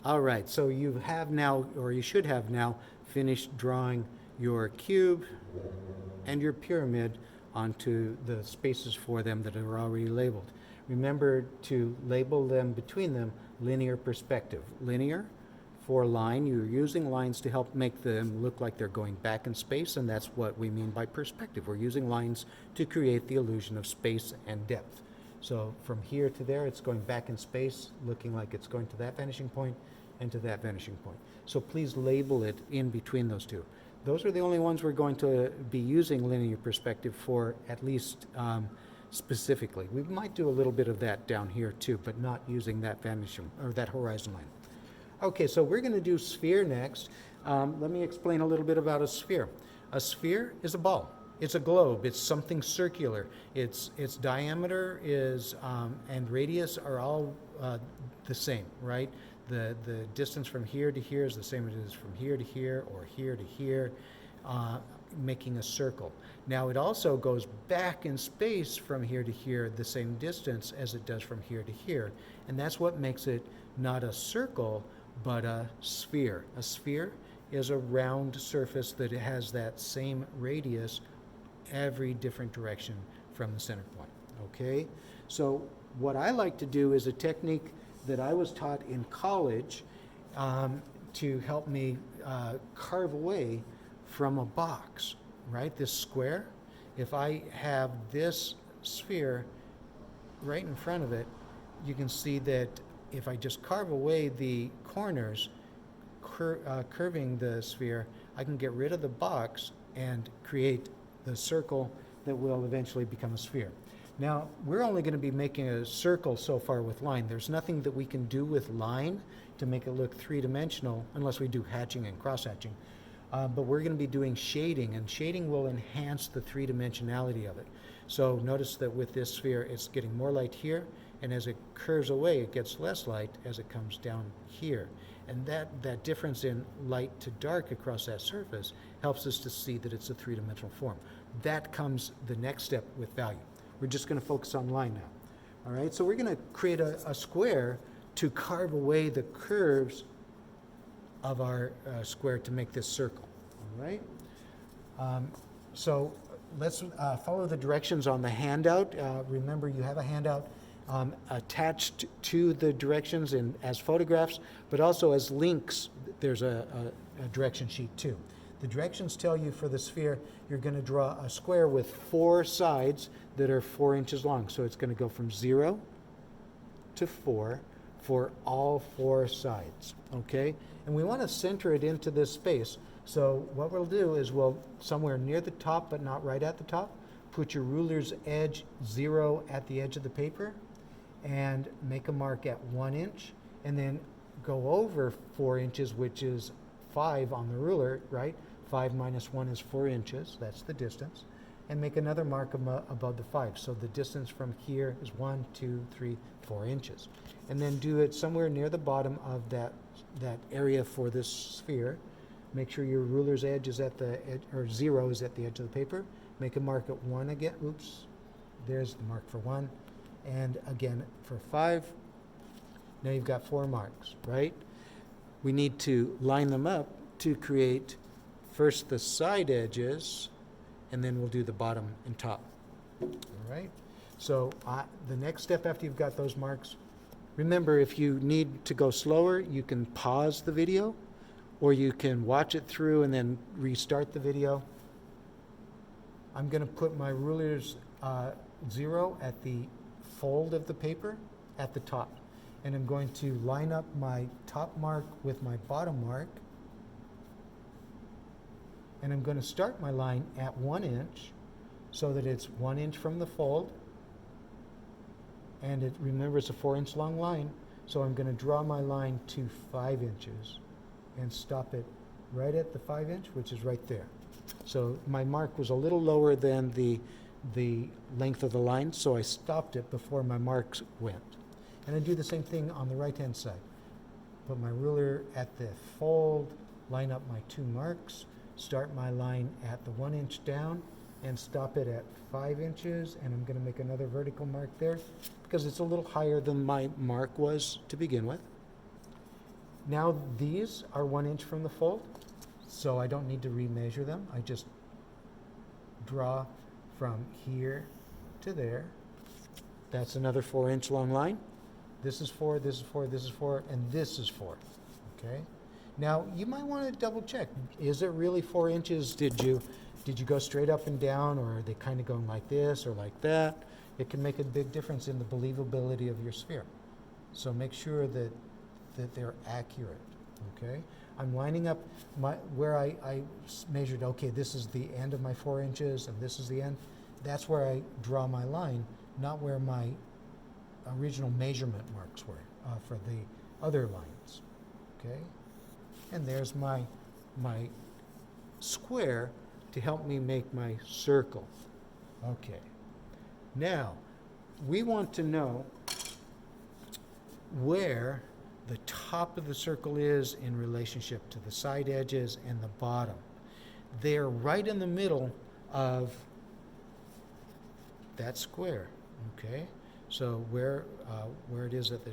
All right, so you have now, or you should have now, finished drawing your cube and your pyramid onto the spaces for them that are already labeled. Remember to label them between them linear perspective. Linear for line, you're using lines to help make them look like they're going back in space, and that's what we mean by perspective. We're using lines to create the illusion of space and depth. So from here to there, it's going back in space, looking like it's going to that vanishing point and to that vanishing point. So please label it in between those two. Those are the only ones we're going to be using linear perspective for, at least specifically. We might do a little bit of that down here too, but not using that vanishing or that horizon line. Okay, so we're going to do sphere next. Let me explain a little bit about a sphere. A sphere is a ball. It's a globe. It's something circular. Its diameter is and radius are all the same, right? The distance from here to here is the same as it is from here to here or here to here, making a circle. Now it also goes back in space from here to here the same distance as it does from here to here, and that's what makes it not a circle but a sphere. A sphere is a round surface that has that same radius every different direction from the center point. Okay, so what I like to do is a technique that I was taught in college to help me carve away from a box, right? This square. If I have this sphere right in front of it, you can see that if I just carve away the corners, curving the sphere, I can get rid of the box and create the circle that will eventually become a sphere. Now, we're only going to be making a circle so far with line. There's nothing that we can do with line to make it look three-dimensional unless we do hatching and cross-hatching. But we're going to be doing shading, and shading will enhance the three-dimensionality of it. So notice that with this sphere, it's getting more light here, and as it curves away, it gets less light as it comes down here. And that difference in light to dark across that surface helps us to see that it's a three-dimensional form. That comes the next step with value. We're just going to focus on line now. All right, so we're going to create a square to carve away the curves of our square to make this circle. All right, so let's follow the directions on the handout. Remember, you have a handout attached to the directions as photographs, but also as links. There's a direction sheet too. The directions tell you for the sphere, you're going to draw a square with 4 sides that are 4 inches long. So it's going to go from 0 to 4 for all 4 sides, okay? And we want to center it into this space. So what we'll do is we'll, somewhere near the top but not right at the top, put your ruler's edge 0 at the edge of the paper and make a mark at 1 inch, and then go over 4 inches, which is 5 on the ruler, right? 5 minus 1 is 4 inches, that's the distance, and make another mark above the 5. So the distance from here is 1, 2, 3, 4 inches. And then do it somewhere near the bottom of that area for this sphere. Make sure your ruler's edge is at the edge, or 0 is at the edge of the paper. Make a mark at 1 again. Oops, there's the mark for 1. And again for 5. Now you've got 4 marks, right? We need to line them up to create first the side edges, and then we'll do the bottom and top. All right? So the next step after you've got those marks, remember, if you need to go slower, you can pause the video, or you can watch it through and then restart the video. I'm going to put my ruler's 0 at the fold of the paper at the top. And I'm going to line up my top mark with my bottom mark. And I'm going to start my line at 1 inch so that it's 1 inch from the fold. And remember, it's a 4-inch long line. So I'm going to draw my line to 5 inches and stop it right at the 5 inch, which is right there. So my mark was a little lower than the length of the line, so I stopped it before my marks went. And I do the same thing on the right-hand side. Put my ruler at the fold, line up my 2 marks, start my line at the 1 inch down, and stop it at 5 inches. And I'm going to make another vertical mark there because it's a little higher than my mark was to begin with. Now these are 1 inch from the fold, so I don't need to remeasure them. I just draw from here to there. That's another 4-inch long line. This is 4, this is 4, this is 4, and this is 4. Okay. Now you might want to double check. Is it really 4 inches? Did you go straight up and down, or are they kind of going like this or like that? It can make a big difference in the believability of your sphere. So make sure that they're accurate. Okay. I'm lining up where I measured. Okay, this is the end of my 4 inches, and this is the end. That's where I draw my line, not where my original measurement marks were for the other lines. Okay, and there's my square to help me make my circle. Okay, now we want to know where the top of the circle is in relationship to the side edges and the bottom. They're right in the middle of that square. Okay, so where it is at the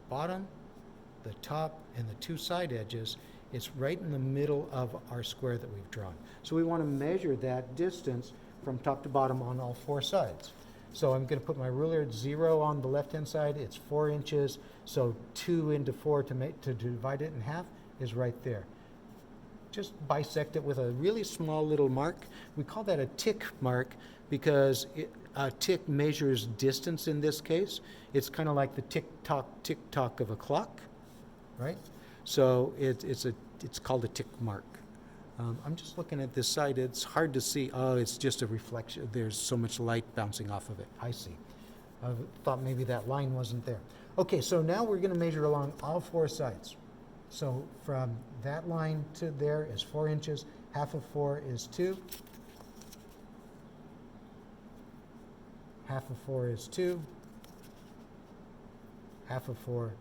bottom, the top, and the 2 side edges, it's right in the middle of our square that we've drawn. So we want to measure that distance from top to bottom on all 4 sides. So I'm going to put my ruler at 0 on the left-hand side. It's 4 inches. So 2 into 4 to divide it in half is right there. Just bisect it with a really small little mark. We call that a tick mark because a tick measures distance in this case. It's kind of like the tick-tock of a clock, right? So it's called a tick mark. I'm just looking at this side. It's hard to see. Oh, it's just a reflection. There's so much light bouncing off of it. I see. I thought maybe that line wasn't there. Okay, so now we're going to measure along all 4 sides. So from that line to there is 4 inches. Half of 4 is 2. Half of 4 is 2. Half of 4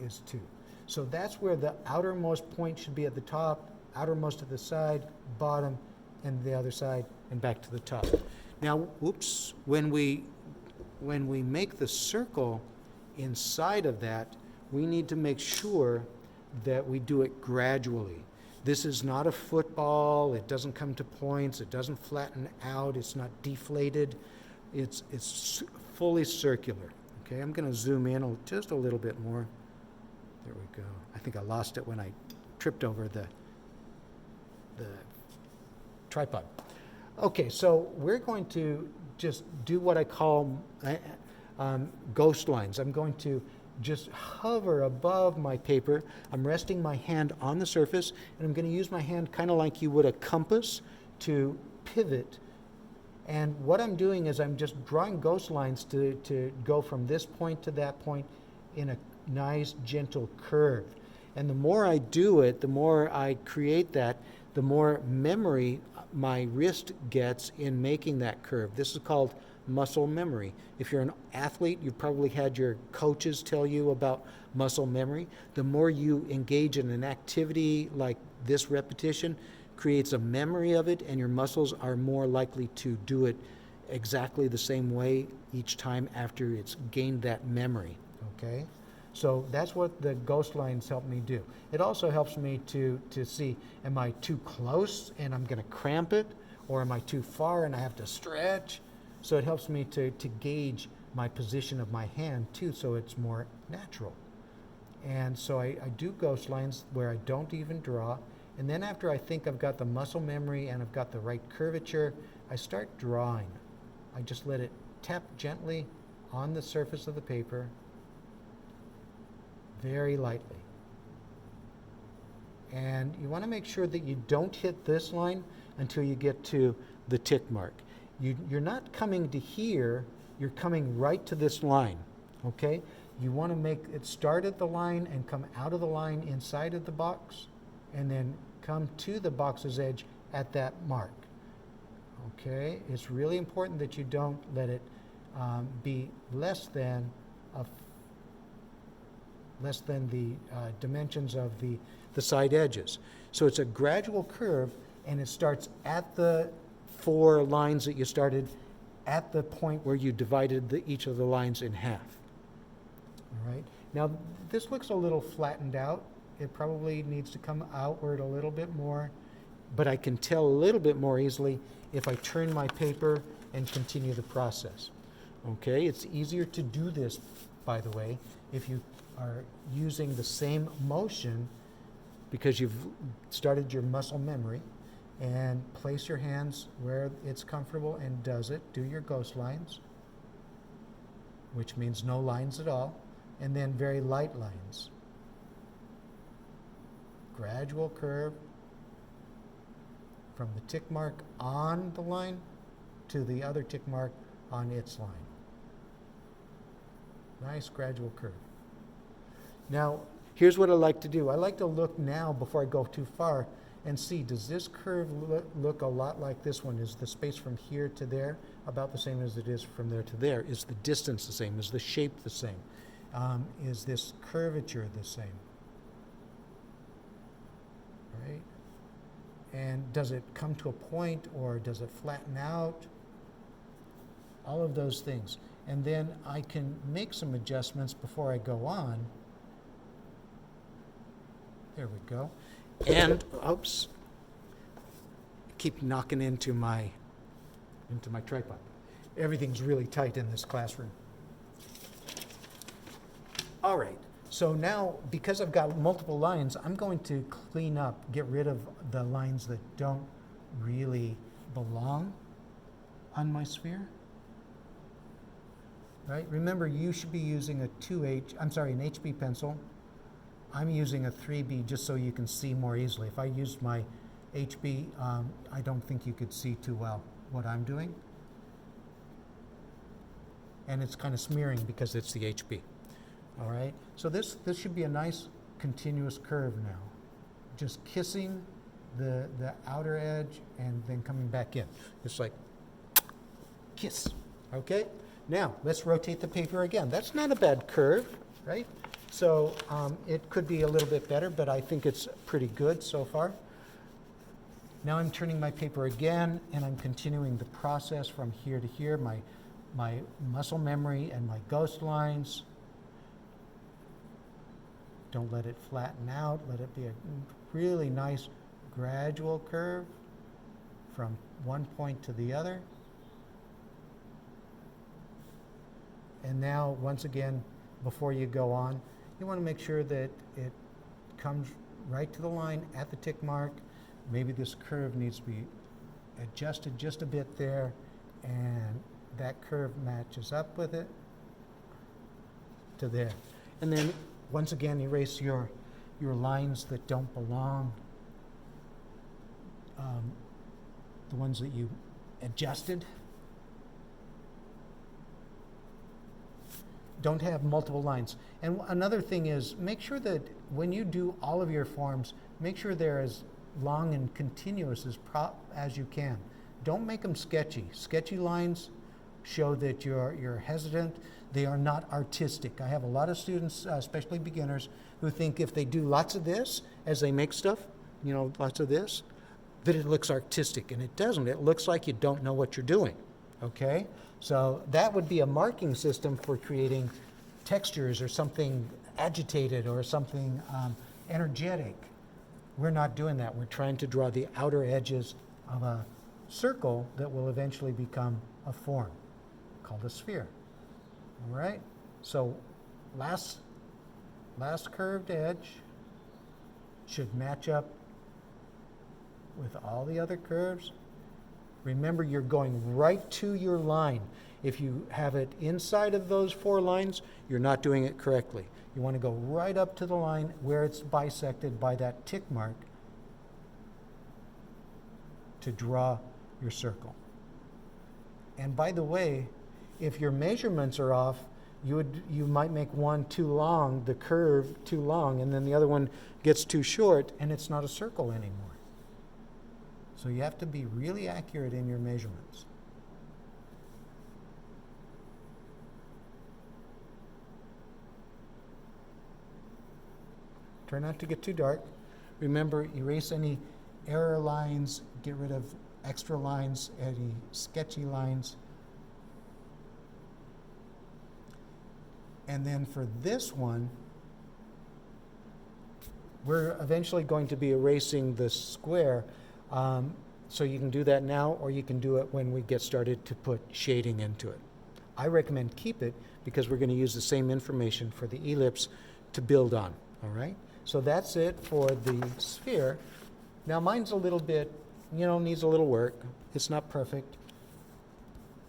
is 2. So that's where the outermost point should be at the top, outermost at the side, bottom, and the other side, and back to the top. Now, whoops, when we make the circle inside of that, we need to make sure that we do it gradually. This is not a football. It doesn't come to points. It doesn't flatten out. It's not deflated. It's fully circular. Okay, I'm going to zoom in just a little bit more. There we go. I think I lost it when I tripped over the tripod. Okay, so we're going to just do what I call ghost lines. I'm going to just hover above my paper. I'm resting my hand on the surface, and I'm going to use my hand kind of like you would a compass to pivot. And what I'm doing is I'm just drawing ghost lines to go from this point to that point in a nice, gentle curve. And the more I do it, the more I create that, the more memory my wrist gets in making that curve. This is called muscle memory. If you're an athlete, you've probably had your coaches tell you about muscle memory. The more you engage in an activity like this repetition, creates a memory of it, and your muscles are more likely to do it exactly the same way each time after it's gained that memory. Okay? So that's what the ghost lines help me do. It also helps me to see, am I too close and I'm going to cramp it, or am I too far and I have to stretch? So it helps me to gauge my position of my hand too, so it's more natural. And so I do ghost lines where I don't even draw. And then after I think I've got the muscle memory and I've got the right curvature, I start drawing. I just let it tap gently on the surface of the paper, very lightly. And you want to make sure that you don't hit this line until you get to the tick mark. You're not coming to here, you're coming right to this line, okay? You want to make it start at the line and come out of the line inside of the box, and then come to the box's edge at that mark, okay? It's really important that you don't let it be less than the dimensions of the side edges. So it's a gradual curve, and it starts at the 4 lines that you started at the point where you divided each of the lines in half. All right? right? Now, this looks a little flattened out. It probably needs to come outward a little bit more, but I can tell a little bit more easily if I turn my paper and continue the process. Okay, it's easier to do this, by the way, if you are using the same motion because you've started your muscle memory, and place your hands where it's comfortable and does it. Do your ghost lines, which means no lines at all, and then very light lines. Gradual curve from the tick mark on the line to the other tick mark on its line. Nice gradual curve. Now, here's what I like to do. I like to look now before I go too far and see, does this curve look a lot like this one? Is the space from here to there about the same as it is from there to there? Is the distance the same? Is the shape the same? Is this curvature the same? Right? And does it come to a point, or does it flatten out? All of those things. And then I can make some adjustments before I go on. There we go. And, oops, keep knocking into my tripod. Everything's really tight in this classroom. All right, so now, because I've got multiple lines, I'm going to clean up, get rid of the lines that don't really belong on my sphere. Right? Remember, you should be using an HB pencil. I'm using a 3B just so you can see more easily. If I used my HB, I don't think you could see too well what I'm doing. And it's kind of smearing because it's the HB. All right, so this should be a nice continuous curve now. Just kissing the outer edge and then coming back in. It's like kiss, okay? Now, let's rotate the paper again. That's not a bad curve, right? So it could be a little bit better, but I think it's pretty good so far. Now I'm turning my paper again, and I'm continuing the process from here to here, my muscle memory and my ghost lines. Don't let it flatten out. Let it be a really nice gradual curve from one point to the other. And now, once again, before you go on, you want to make sure that it comes right to the line at the tick mark. Maybe this curve needs to be adjusted just a bit there, and that curve matches up with it to there. And then, once again, erase your lines that don't belong, the ones that you adjusted. Don't have multiple lines. And another thing is, make sure that when you do all of your forms, make sure they're as long and continuous as you can. Don't make them sketchy. Sketchy lines show that you're hesitant. They are not artistic. I have a lot of students, especially beginners, who think if they do lots of this as they make stuff, lots of this, that it looks artistic, and it doesn't. It looks like you don't know what you're doing, okay? So that would be a marking system for creating textures or something agitated or something energetic. We're not doing that. We're trying to draw the outer edges of a circle that will eventually become a form called a sphere. All right? So last curved edge should match up with all the other curves. Remember, you're going right to your line. If you have it inside of those 4 lines, you're not doing it correctly. You want to go right up to the line where it's bisected by that tick mark to draw your circle. And by the way, if your measurements are off, you might make one too long, the curve too long, and then the other one gets too short, and it's not a circle anymore. So you have to be really accurate in your measurements. Try not to get too dark. Remember, erase any error lines, get rid of extra lines, any sketchy lines. And then for this one, we're eventually going to be erasing the square. So you can do that now, or you can do it when we get started to put shading into it. I recommend keep it because we're going to use the same information for the ellipse to build on, all right? So that's it for the sphere. Now mine's a little bit, needs a little work. It's not perfect.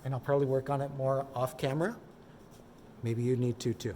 And I'll probably work on it more off camera. Maybe you need to too.